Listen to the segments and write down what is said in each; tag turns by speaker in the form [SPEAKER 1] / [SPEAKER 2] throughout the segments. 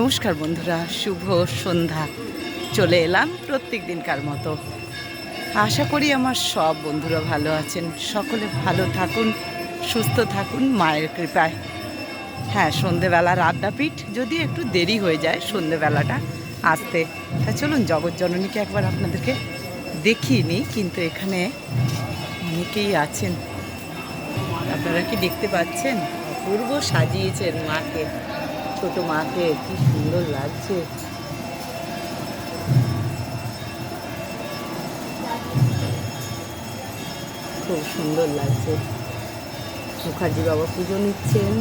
[SPEAKER 1] নমস্কার বন্ধুরা, শুভ সন্ধ্যা। চলে এলাম প্রত্যেক দিনকার মতো। আশা করি আমার সব বন্ধুরা ভালো আছেন, সকলে ভালো থাকুন, সুস্থ থাকুন মায়ের কৃপায়। হ্যাঁ, সন্ধেবেলার আড্ডাপীঠ, যদিও একটু দেরি হয়ে যায় সন্ধেবেলাটা আসতে। তা চলুন জগৎজননীকে একবার আপনাদেরকে দেখিয়ে নিই। কিন্তু এখানে অনেকেই আছেন, আপনারা কি দেখতে পাচ্ছেন? অপূর্ব সাজিয়েছেন মাকে, ছোট মাকে, কি সুন্দর লাগছে। খুব সুন্দর লাগছে। মুখার্জি বাবা পুজো নিচ্ছেন।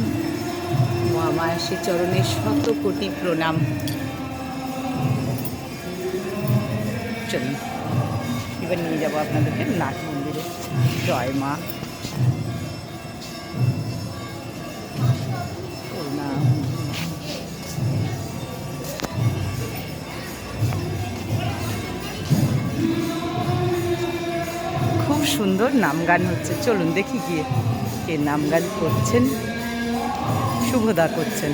[SPEAKER 1] মা মায়ের চরণে শত কোটি প্রণাম। চলুন এবার নিয়ে যাবো আপনাদেরকে নাট মন্দিরে। জয় মা। খুব সুন্দর নাম গান হচ্ছে। চলুন দেখি গিয়ে কে নাম গান করছেন। শুভদা করছেন।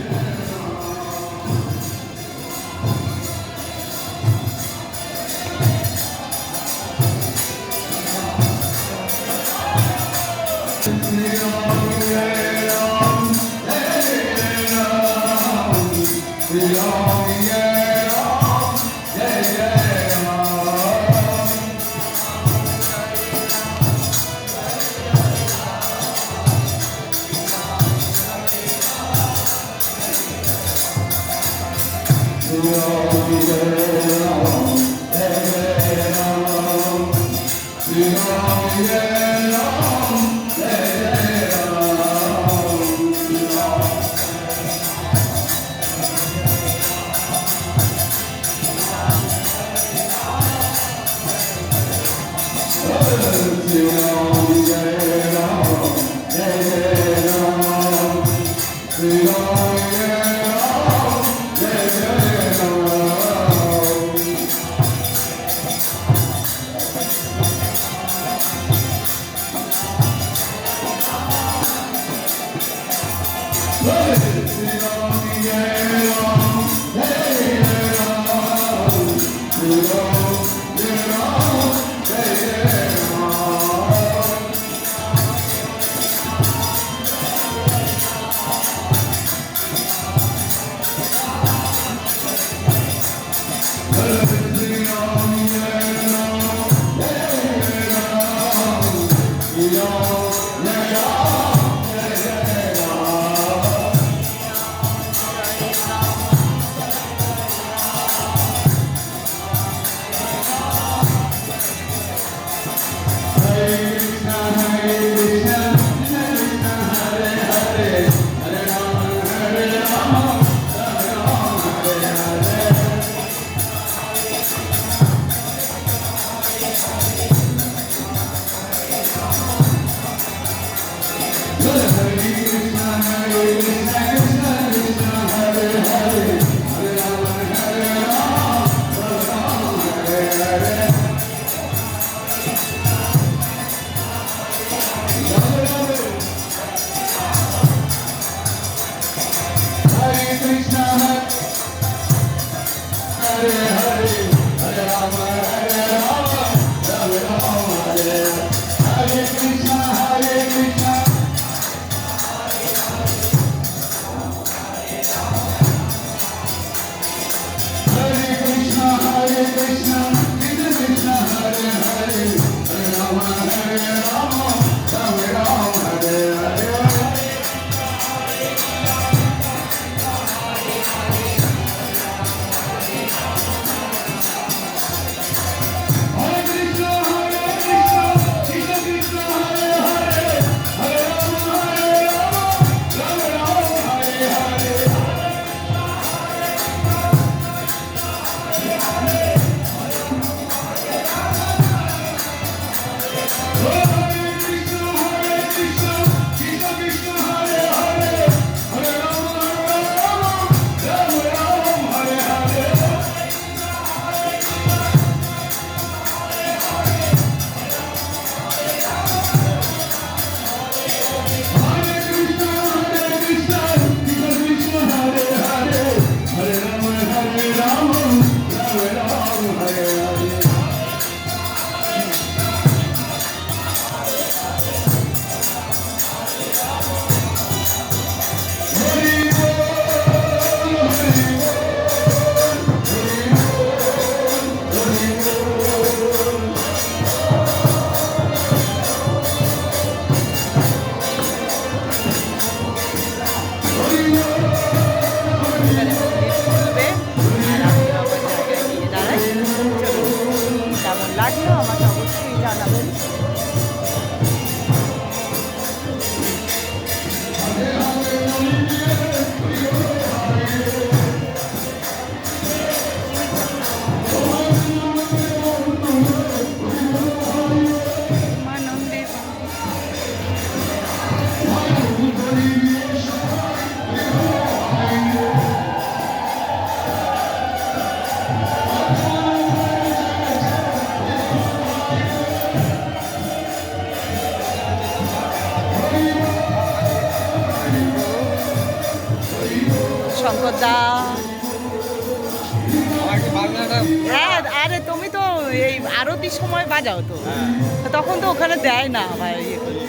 [SPEAKER 1] হ্যাঁ, আরে তুমি তো এই আরতির সময় বাজাও তো, তখন তো ওখানে দেয় না ভাই, ইয়ে করে।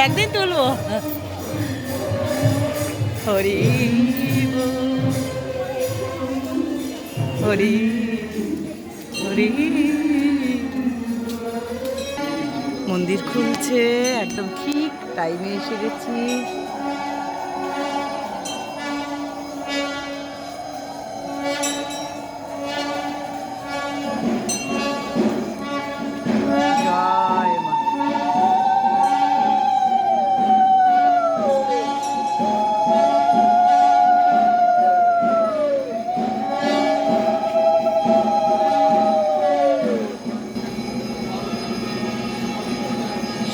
[SPEAKER 1] একদিন তুলবো। হরি বল, হরি হরি। মন্দির খুলছে, একদম ঠিক টাইমে এসে গেছি। জয় মা।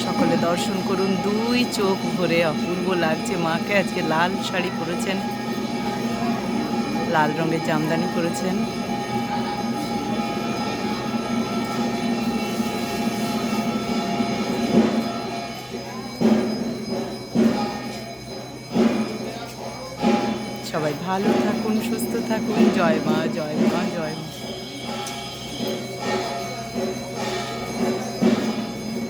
[SPEAKER 1] সকলে দর্শন করুন, দুই চোখ ভরে অপূর্ব লাগছে মাকে। আজকে লাল শাড়ি পরেছেন, লাল রঙের জামদানি পরেছেন। সবাই ভালো থাকুন, সুস্থ থাকুন। জয় মা, জয় মা, জয় মা।